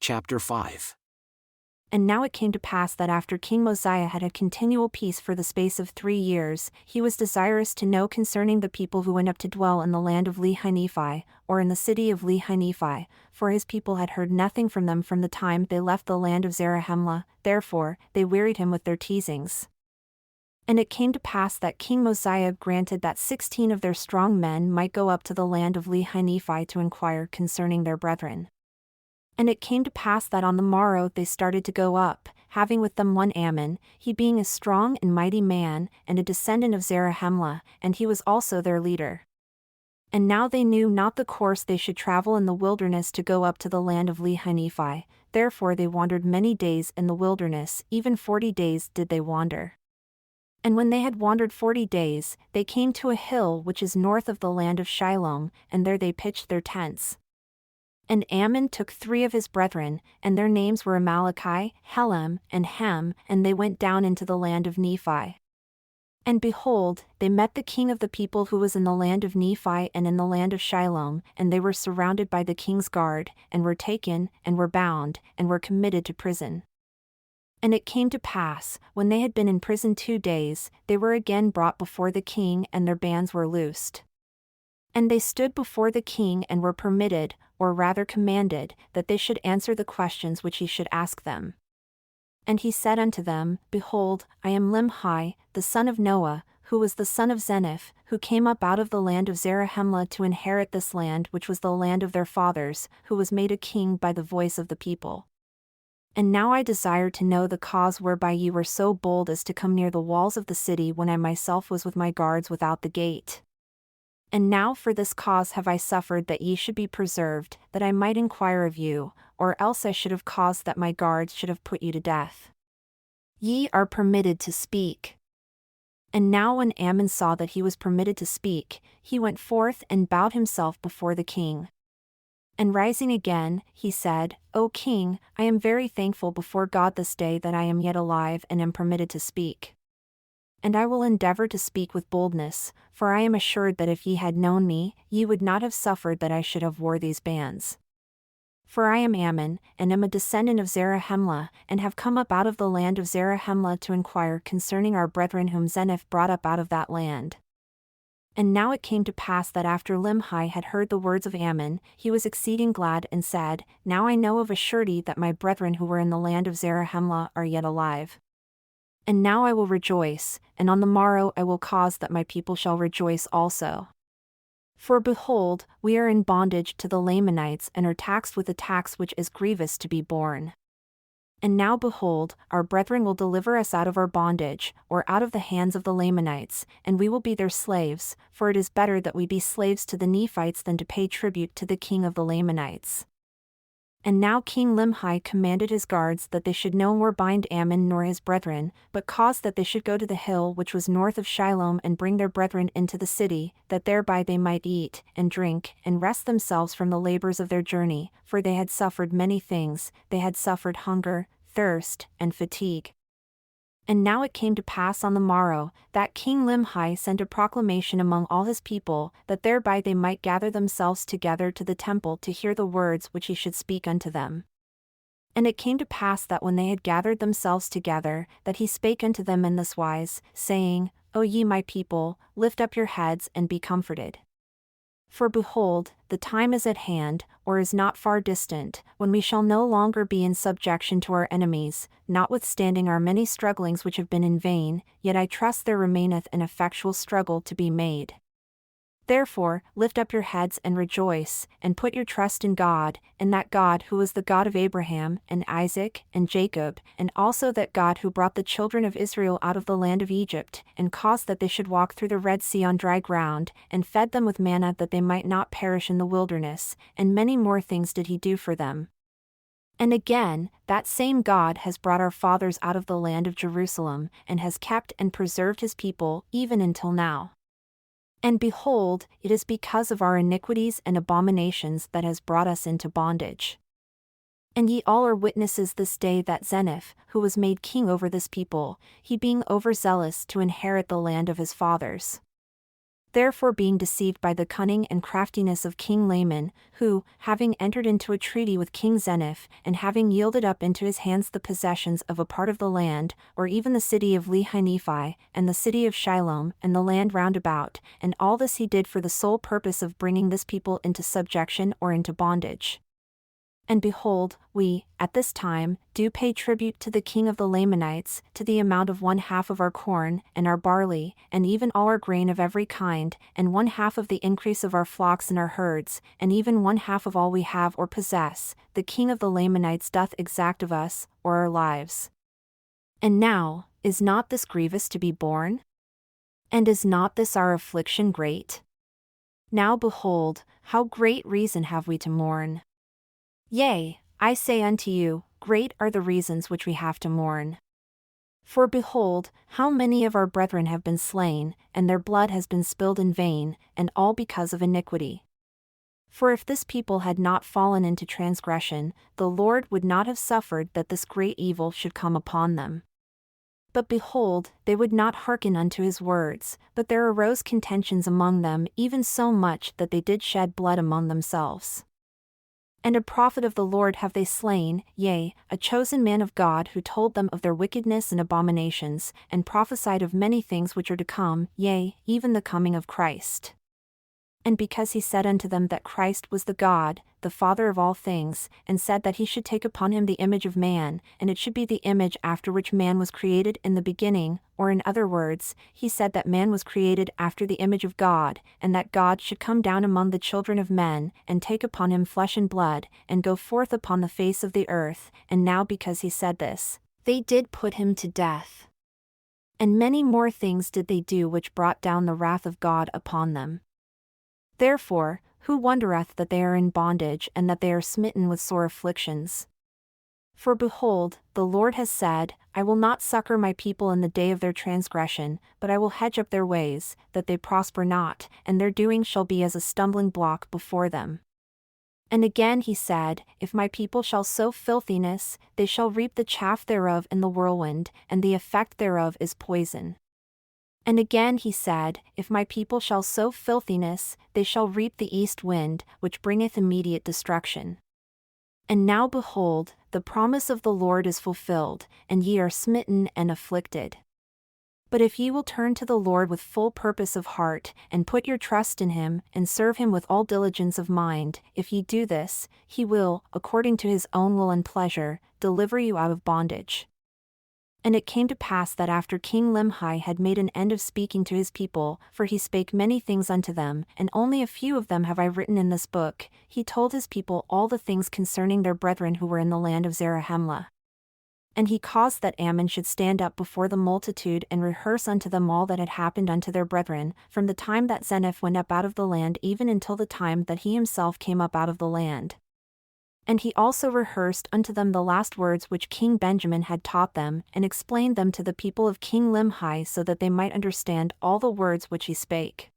chapter 5. And now it came to pass that after King Mosiah had had continual peace for the space of 3 years, he was desirous to know concerning the people who went up to dwell in the land of Lehi-Nephi, or in the city of Lehi-Nephi, for his people had heard nothing from them from the time they left the land of Zarahemla, therefore they wearied him with their teasings. And it came to pass that King Mosiah granted that 16 of their strong men might go up to the land of Lehi-Nephi to inquire concerning their brethren. And it came to pass that on the morrow they started to go up, having with them one Ammon, he being a strong and mighty man, and a descendant of Zarahemla, and he was also their leader. And now they knew not the course they should travel in the wilderness to go up to the land of Lehi-Nephi, therefore they wandered many days in the wilderness, even 40 days did they wander. And when they had wandered 40 days, they came to a hill which is north of the land of Shilom, and there they pitched their tents. And Ammon took 3 of his brethren, and their names were Amaleki, Helem, and Hem, and they went down into the land of Nephi. And behold, they met the king of the people who was in the land of Nephi and in the land of Shilom, and they were surrounded by the king's guard, and were taken, and were bound, and were committed to prison. And it came to pass, when they had been in prison 2 days, they were again brought before the king, and their bands were loosed. And they stood before the king and were permitted, or rather commanded, that they should answer the questions which he should ask them. And he said unto them, Behold, I am Limhi, the son of Noah, who was the son of Zeniff, who came up out of the land of Zarahemla to inherit this land which was the land of their fathers, who was made a king by the voice of the people. And now I desire to know the cause whereby ye were so bold as to come near the walls of the city when I myself was with my guards without the gate. And now for this cause have I suffered that ye should be preserved, that I might inquire of you, or else I should have caused that my guards should have put you to death. Ye are permitted to speak. And now when Ammon saw that he was permitted to speak, he went forth and bowed himself before the king. And rising again, he said, O king, I am very thankful before God this day that I am yet alive and am permitted to speak. And I will endeavor to speak with boldness, for I am assured that if ye had known me, ye would not have suffered that I should have wore these bands. For I am Ammon, and am a descendant of Zarahemla, and have come up out of the land of Zarahemla to inquire concerning our brethren whom Zeniff brought up out of that land. And now it came to pass that after Limhi had heard the words of Ammon, he was exceeding glad and said, Now I know of a surety that my brethren who were in the land of Zarahemla are yet alive. And now I will rejoice, and on the morrow I will cause that my people shall rejoice also. For behold, we are in bondage to the Lamanites and are taxed with a tax which is grievous to be borne. And now behold, our brethren will deliver us out of our bondage, or out of the hands of the Lamanites, and we will be their slaves, for it is better that we be slaves to the Nephites than to pay tribute to the king of the Lamanites. And now King Limhi commanded his guards that they should no more bind Ammon nor his brethren, but caused that they should go to the hill which was north of Shilom and bring their brethren into the city, that thereby they might eat, and drink, and rest themselves from the labors of their journey, for they had suffered many things, they had suffered hunger, thirst, and fatigue. And now it came to pass on the morrow, that King Limhi sent a proclamation among all his people, that thereby they might gather themselves together to the temple to hear the words which he should speak unto them. And it came to pass that when they had gathered themselves together, that he spake unto them in this wise, saying, O ye my people, lift up your heads and be comforted. For behold, the time is at hand, or is not far distant, when we shall no longer be in subjection to our enemies, notwithstanding our many strugglings which have been in vain, yet I trust there remaineth an effectual struggle to be made. Therefore, lift up your heads and rejoice, and put your trust in God, and that God who is the God of Abraham, and Isaac, and Jacob, and also that God who brought the children of Israel out of the land of Egypt, and caused that they should walk through the Red Sea on dry ground, and fed them with manna that they might not perish in the wilderness, and many more things did he do for them. And again, that same God has brought our fathers out of the land of Jerusalem, and has kept and preserved his people, even until now. And behold, it is because of our iniquities and abominations that has brought us into bondage. And ye all are witnesses this day that Zeniff, who was made king over this people, he being overzealous to inherit the land of his fathers. Therefore being deceived by the cunning and craftiness of King Laman, who, having entered into a treaty with King Zeniff, and having yielded up into his hands the possessions of a part of the land, or even the city of Lehi-Nephi, and the city of Shiloh, and the land round about, and all this he did for the sole purpose of bringing this people into subjection or into bondage. And behold, we, at this time, do pay tribute to the king of the Lamanites, to the amount of 1/2 of our corn, and our barley, and even all our grain of every kind, and 1/2 of the increase of our flocks and our herds, and even 1/2 of all we have or possess, the king of the Lamanites doth exact of us, or our lives. And now, is not this grievous to be borne? And is not this our affliction great? Now behold, how great reason have we to mourn. Yea, I say unto you, great are the reasons which we have to mourn. For behold, how many of our brethren have been slain, and their blood has been spilled in vain, and all because of iniquity. For if this people had not fallen into transgression, the Lord would not have suffered that this great evil should come upon them. But behold, they would not hearken unto his words, but there arose contentions among them, even so much that they did shed blood among themselves. And a prophet of the Lord have they slain, yea, a chosen man of God who told them of their wickedness and abominations, and prophesied of many things which are to come, yea, even the coming of Christ. And because he said unto them that Christ was the God, the Father of all things, and said that he should take upon him the image of man, and it should be the image after which man was created in the beginning, or in other words, he said that man was created after the image of God, and that God should come down among the children of men, and take upon him flesh and blood, and go forth upon the face of the earth, and now because he said this, they did put him to death. And many more things did they do which brought down the wrath of God upon them. Therefore, who wondereth that they are in bondage and that they are smitten with sore afflictions? For behold, the Lord has said, I will not succor my people in the day of their transgression, but I will hedge up their ways, that they prosper not, and their doing shall be as a stumbling block before them. And again he said, If my people shall sow filthiness, they shall reap the chaff thereof in the whirlwind, and the effect thereof is poison. And again he said, If my people shall sow filthiness, they shall reap the east wind, which bringeth immediate destruction. And now behold, the promise of the Lord is fulfilled, and ye are smitten and afflicted. But if ye will turn to the Lord with full purpose of heart, and put your trust in him, and serve him with all diligence of mind, if ye do this, he will, according to his own will and pleasure, deliver you out of bondage. And it came to pass that after King Limhi had made an end of speaking to his people, for he spake many things unto them, and only a few of them have I written in this book, he told his people all the things concerning their brethren who were in the land of Zarahemla. And he caused that Ammon should stand up before the multitude and rehearse unto them all that had happened unto their brethren, from the time that Zeniff went up out of the land even until the time that he himself came up out of the land. And he also rehearsed unto them the last words which King Benjamin had taught them, and explained them to the people of King Limhi so that they might understand all the words which he spake.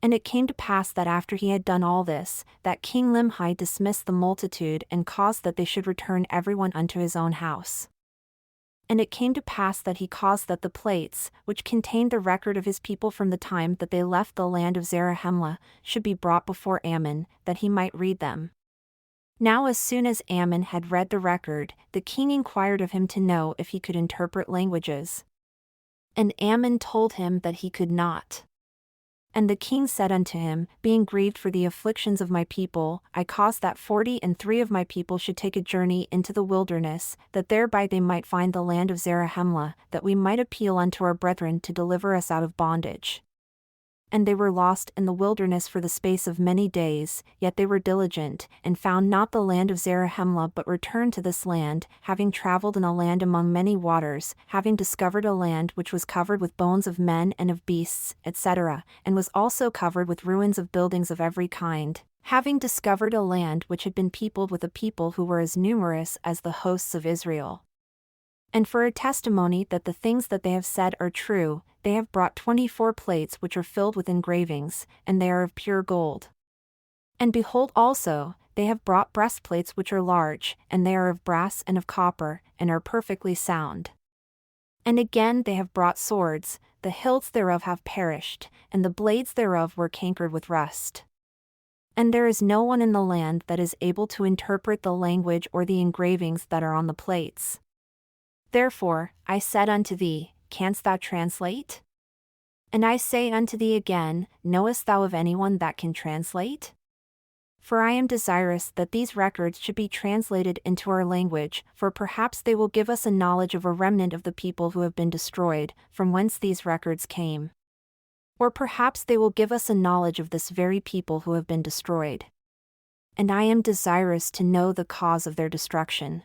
And it came to pass that after he had done all this, that King Limhi dismissed the multitude and caused that they should return everyone unto his own house. And it came to pass that he caused that the plates, which contained the record of his people from the time that they left the land of Zarahemla, should be brought before Ammon, that he might read them. Now as soon as Ammon had read the record, the king inquired of him to know if he could interpret languages. And Ammon told him that he could not. And the king said unto him, Being grieved for the afflictions of my people, I caused that 43 of my people should take a journey into the wilderness, that thereby they might find the land of Zarahemla, that we might appeal unto our brethren to deliver us out of bondage. And they were lost in the wilderness for the space of many days, yet they were diligent, and found not the land of Zarahemla but returned to this land, having travelled in a land among many waters, having discovered a land which was covered with bones of men and of beasts, etc., and was also covered with ruins of buildings of every kind, having discovered a land which had been peopled with a people who were as numerous as the hosts of Israel. And for a testimony that the things that they have said are true, they have brought 24 plates which are filled with engravings, and they are of pure gold. And behold also, they have brought breastplates which are large, and they are of brass and of copper, and are perfectly sound. And again they have brought swords, the hilts thereof have perished, and the blades thereof were cankered with rust. And there is no one in the land that is able to interpret the language or the engravings that are on the plates. Therefore, I said unto thee, Canst thou translate? And I say unto thee again, Knowest thou of anyone that can translate? For I am desirous that these records should be translated into our language, for perhaps they will give us a knowledge of a remnant of the people who have been destroyed, from whence these records came. Or perhaps they will give us a knowledge of this very people who have been destroyed. And I am desirous to know the cause of their destruction.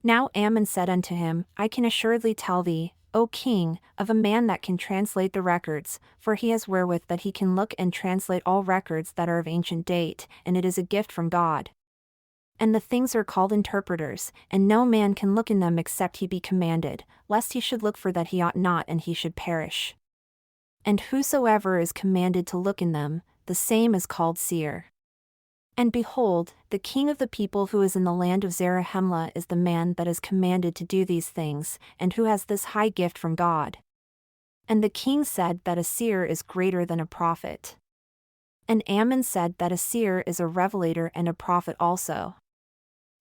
Now Ammon said unto him, I can assuredly tell thee, O king, of a man that can translate the records, for he has wherewith that he can look and translate all records that are of ancient date, and it is a gift from God. And the things are called interpreters, and no man can look in them except he be commanded, lest he should look for that he ought not and he should perish. And whosoever is commanded to look in them, the same is called seer. And behold, the king of the people who is in the land of Zarahemla is the man that is commanded to do these things, and who has this high gift from God. And the king said that a seer is greater than a prophet. And Ammon said that a seer is a revelator and a prophet also.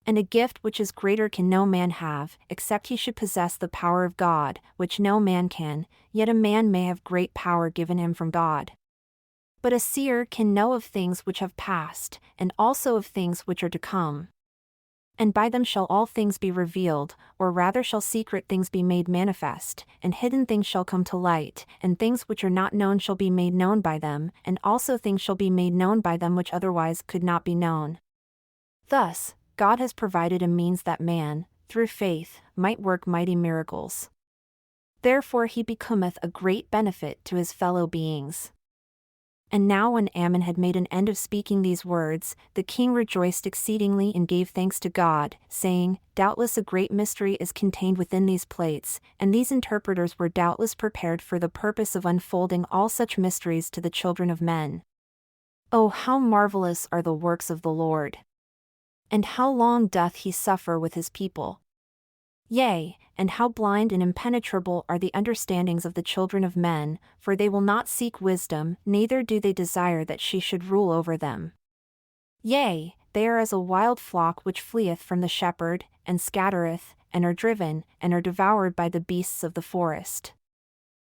And a gift which is greater can no man have, except he should possess the power of God, which no man can, yet a man may have great power given him from God. But a seer can know of things which have passed, and also of things which are to come. And by them shall all things be revealed, or rather shall secret things be made manifest, and hidden things shall come to light, and things which are not known shall be made known by them, and also things shall be made known by them which otherwise could not be known. Thus, God has provided a means that man, through faith, might work mighty miracles. Therefore he becometh a great benefit to his fellow beings. And now when Ammon had made an end of speaking these words, the king rejoiced exceedingly and gave thanks to God, saying, Doubtless a great mystery is contained within these plates, and these interpreters were doubtless prepared for the purpose of unfolding all such mysteries to the children of men. Oh, how marvelous are the works of the Lord! And how long doth he suffer with his people? Yea, and how blind and impenetrable are the understandings of the children of men, for they will not seek wisdom, neither do they desire that she should rule over them. Yea, they are as a wild flock which fleeth from the shepherd, and scattereth, and are driven, and are devoured by the beasts of the forest.